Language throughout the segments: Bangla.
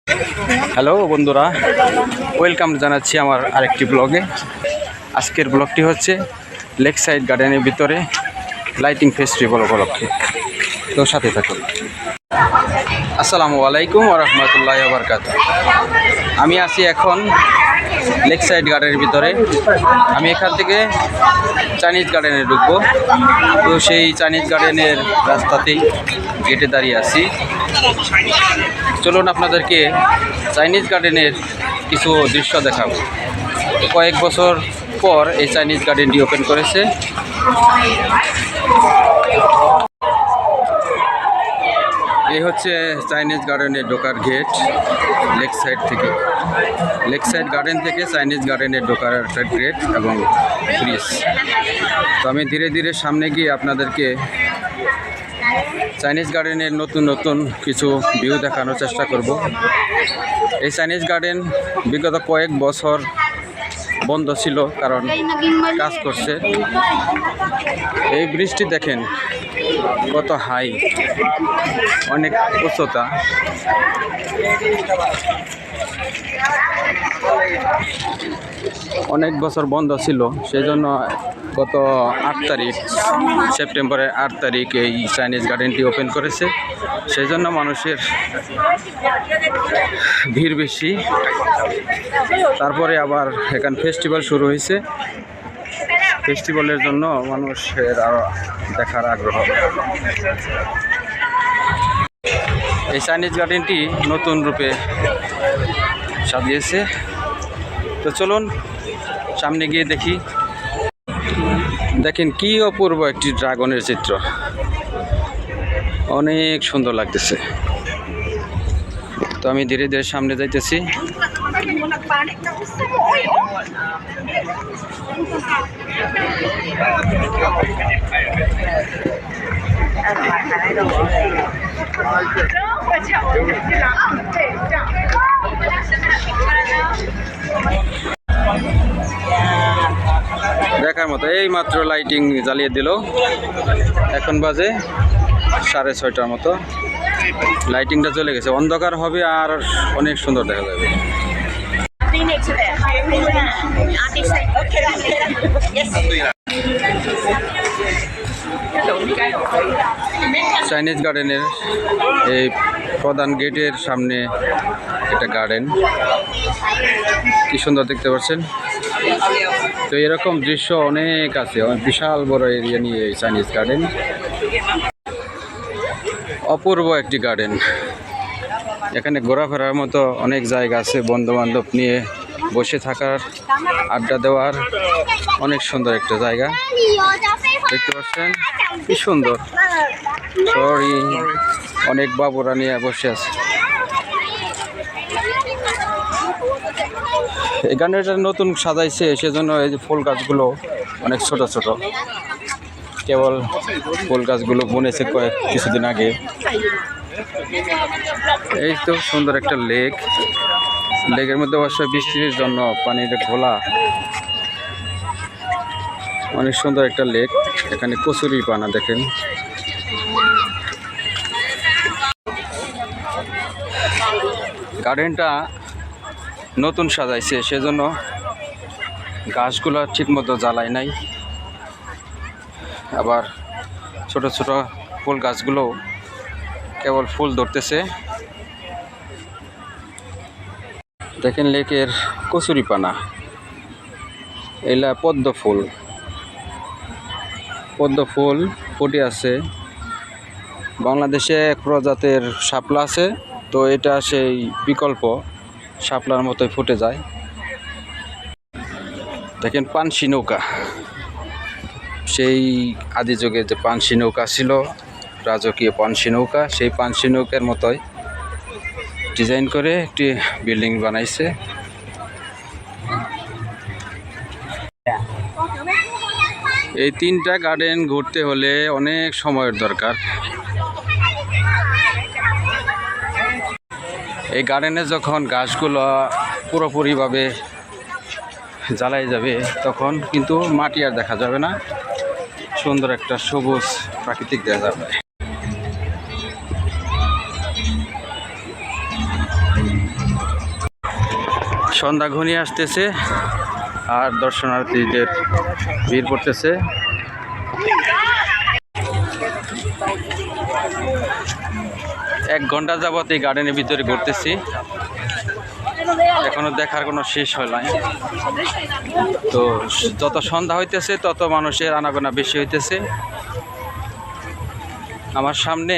হ্যালো বন্ধুরা, ওয়েলকাম জানাচ্ছি আমার আরেকটি ব্লগে। আজকের ব্লগটি হচ্ছে লেক সাইড গার্ডেনের ভিতরে লাইটিং ফেস্টিভ্যাল উপলক্ষে। তো সাথে থাকুন। আসসালামু আলাইকুম ওয়া রাহমাতুল্লাহি ওয়া বারাকাতুহু। আমি আছি এখন লেক সাইড গার্ডেনের ভিতরে। আমি এখান থেকে চাইনিজ গার্ডেনে ঢুকবো। তো সেই চাইনিজ গার্ডেনের রাস্তাতেই গেটে দাঁড়িয়ে আছি। চলুন আপনাদেরকে চাইনিজ গার্ডেনের কিছু দৃশ্য দেখাবো। কয়েক বছর পর এই চাইনিজ গার্ডেনটি ওপেন করেছে। এই হচ্ছে চাইনিজ গার্ডেনে ঢোকার গেট লেক সাইড থেকে। লেক সাইড গার্ডেন থেকে চাইনিজ গার্ডেনে ঢোকার একটা গেট এবং ব্রিজ। তো আমি ধীরে ধীরে সামনে গিয়ে আপনাদেরকে চাইনিজ গার্ডেনের নতুন নতুন কিছু ভিউ দেখানোর চেষ্টা করব। এই চাইনিজ গার্ডেন বিগত কয়েক বছর বন্ধ ছিল, কারণ কাজ করছে। এই ব্রিজটি দেখেন কত হাই, অনেক উচ্চতা। অনেক বছর বন্ধ ছিল, সেই জন্য গত 8 তারিখ সেপ্টেম্বরের 8 তারিখ এই চাইনিজ গার্ডেনটি ওপেন করেছে। সেই জন্য মানুষের ভিড় বেশি। তারপরে আবার এখানে ফেস্টিভ্যাল শুরু হয়েছে। ফেস্টিভ্যালের জন্য মানুষের আরও দেখার আগ্রহ। এই চাইনিজ গার্ডেনটি নতুন রূপে সাজিয়েছে। তো চলুন সামনে গিয়ে দেখি। দেখেন কি অপূর্ব একটি ড্রাগনের চিত্র, অনেক সুন্দর লাগতেছে। তো আমি ধীরে ধীরে সামনে যাইতেছি। দেখার মতো এই মাত্র লাইটিং জ্বালিয়ে দিল। এখন বাজে 6:30টার মতো। লাইটিংটা চলে গেছে, অন্ধকার হবে আর অনেক সুন্দর দেখা যাবে। চাইনিজ গার্ডেনের এই প্রধান গেটের সামনে একটা গার্ডেন, কি সুন্দর দেখতে পাচ্ছেন। তো এরকম দৃশ্য অনেক আছে, বিশাল বড় এরিয়া নিয়ে এই চাইনিজ গার্ডেন। অপূর্ব একটি গার্ডেন। এখানে ঘোরাফেরার মতো অনেক জায়গা আছে, বন্ধু বান্ধব নিয়ে বসে থাকার, আড্ডা দেওয়ার অনেক সুন্দর একটা জায়গা দেখতে পাচ্ছেন। কি সুন্দর, অনেক বাবুরা নিয়ে বসে আছে। এই গার্ডেনটা নতুন সাজাইছে, সেজন্য এই যে ফুল গাছগুলো অনেক ছোট ছোট। কেবল ফুল গাছগুলো বুনেছে কিছুদিন আগে। এই তো সুন্দর একটা লেক। লেকের মধ্যে অবশ্যই বৃষ্টির জন্য পানির ঘোলা। অনেক সুন্দর একটা লেক। এখানে কচুরি পানা দেখেন। গার্ডেনটা নতুন সাজাইছে, সেজন্য গাছগুলো ঠিক মতো জ্বালায় নাই। আবার ছোট ছোট ফুল গাছগুলো কেবল ফুল ধরতেছে। দেখেন লেকের কচুরি পানা, এলা পদ্ম ফুল ফুটে আছে। বাংলাদেশে এক প্রজাতির শাপলা আছে, তো এটা সেই বিকল্প শাপলার মতোই ফুটে যায়। দেখেন পানসি নৌকা, সেই আদি যুগে যে পানসি নৌকা ছিল, রাজকীয় পানসি নৌকা, সেই পানসি নৌকার মতোই ডিজাইন করে একটি বিল্ডিং বানাইছে। এই 3টা গার্ডেন ঘুরতে হলে অনেক সময়ের দরকার। এই গার্ডেনে যখন গাছগুলো পুরোপুরিভাবে জ্বালাই যাবে, তখন কিন্তু মাটি আর দেখা যাবে না, সুন্দর একটা সবুজ প্রাকৃতিক দেখা যাবে। সন্ধ্যা ঘনিয়ে আসতেছে আর দর্শনার্থীদের ভিড় পড়তেছে। এক ঘন্টা যাবত এই গার্ডেনের ভিতরে ঘুরতেছি, এখনো দেখার কোনো শেষ হয় নাই। তো যত সন্ধ্যা হইতেছে তত মানুষের আনাগোনা বেশি হইতেছে। আমার সামনে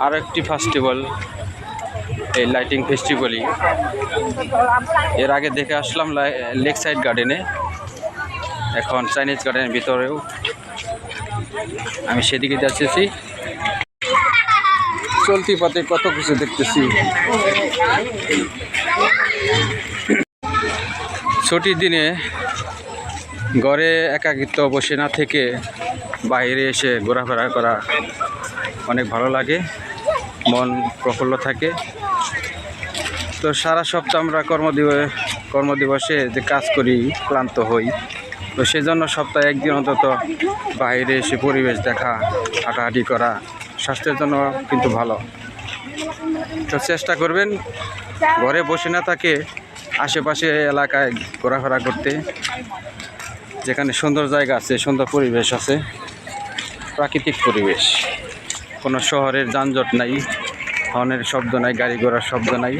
আরও একটি ফেস্টিভ্যাল, এই লাইটিং ফেস্টিভ্যালই। এর আগে দেখে আসলাম লেক সাইড গার্ডেনে, এখন চাইনিজ গার্ডেনের ভিতরেও আমি সেদিকে যাচ্ছি। চলতি পথে কত কিছু দেখতেছি। ছুটির দিনে ঘরে একাকিত্ব বসে না থেকে বাইরে এসে ঘোরাফেরা করা অনেক ভালো লাগে, মন প্রফুল্ল থাকে। তো সারা সপ্তাহ আমরা কর্মদিবসে যে কাজ করি ক্লান্ত হই, তো সেজন্য সপ্তাহে একদিন অন্তত বাইরে এসে পরিবেশ দেখা, হাঁটাহাঁটি করা স্বাস্থ্যের জন্য কিন্তু ভালো। তো চেষ্টা করবেন ঘরে বসে না থাকে আশেপাশে এলাকায় ঘোরাফেরা করতে, যেখানে সুন্দর জায়গা আছে, সুন্দর পরিবেশ আছে, প্রাকৃতিক পরিবেশ, কোনো শহরের যানজট নাই, হর্নের শব্দ নাই, গাড়ি ঘোড়ার শব্দ নাই।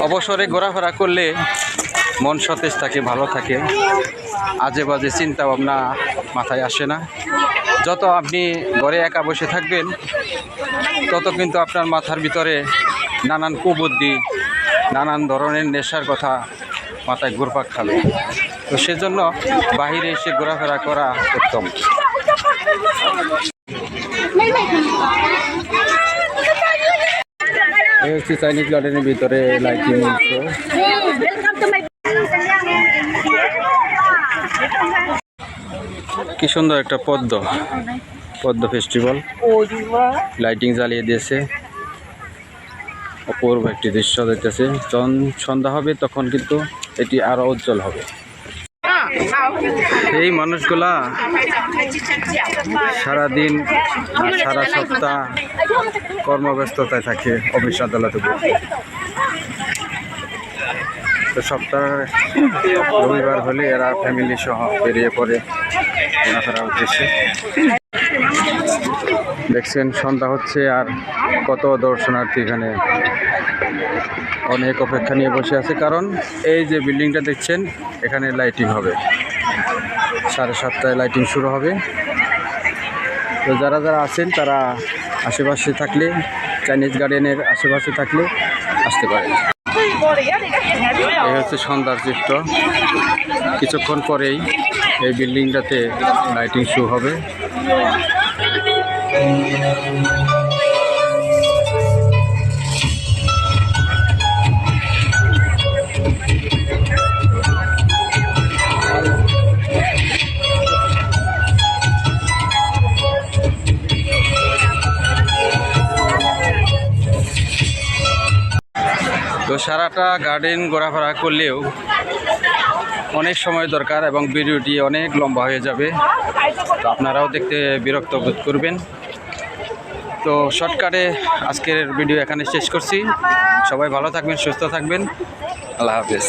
অবসরে ঘোরাফেরা করলে মন সতেজ থাকে, ভালো থাকে, আজে বাজে চিন্তা ভাবনা মাথায় আসে না। যত আপনি ঘরে একা বসে থাকবেন তত কিন্তু আপনার মাথার ভিতরে নানান কুবুদ্ধি, নানান ধরনের নেশার কথা মাথায় ঘুরপাক খাবে। তো সেজন্য বাইরে এসে ঘোরাফেরা করা উত্তম। এই হচ্ছে চাইনিজ গার্ডেনের ভিতরে লাইটিং। কি সুন্দর একটা পদ্ম ফেস্টিভ্যাল, লাইটিং জ্বালিয়ে দিয়েছে, অপূর্ব একটি দৃশ্য দেখতেছে। যখন সন্ধ্যা হবে তখন কিন্তু এটি আরো উজ্জ্বল হবে। এই মানুষগুলা সারাদিন সারা সপ্তাহ কর্মব্যস্ততায় থাকে, অফিস আদালতে। তো সপ্তাহে রবিবার হলে এরা ফ্যামিলি সহ বেরিয়ে পড়ে ঘোরাফেরার উদ্দেশ্যে। দেখছেন সন্ধ্যা হচ্ছে আর কত দর্শনার্থী এখানে অনেক অপেক্ষা নিয়ে বসে আছে, কারণ এই যে বিল্ডিংটা দেখছেন এখানে লাইটিং হবে, 7:30টায় লাইটিং শুরু হবে। তো যারা আছেন তারা আশেপাশে থাকলে, চাইনিজ গার্ডেনের আশেপাশে থাকলে আসতে পারেন। এই হচ্ছে সন্ধ্যার চিত্র। কিছুক্ষণ পরেই এই বিল্ডিংটাতে লাইটিং শো হবে। তো সারাটা গার্ডেন ঘোরাফেরা করলেও অনেক সময় দরকার এবং ভিডিওটি অনেক লম্বা হয়ে যাবে, তো আপনারাও দেখতে বিরক্ত বোধ করবেন। তো শর্টকাটে আজকের ভিডিও এখানে শেষ করছি। সবাই ভালো থাকবেন, সুস্থ থাকবেন। আল্লাহ হাফেজ।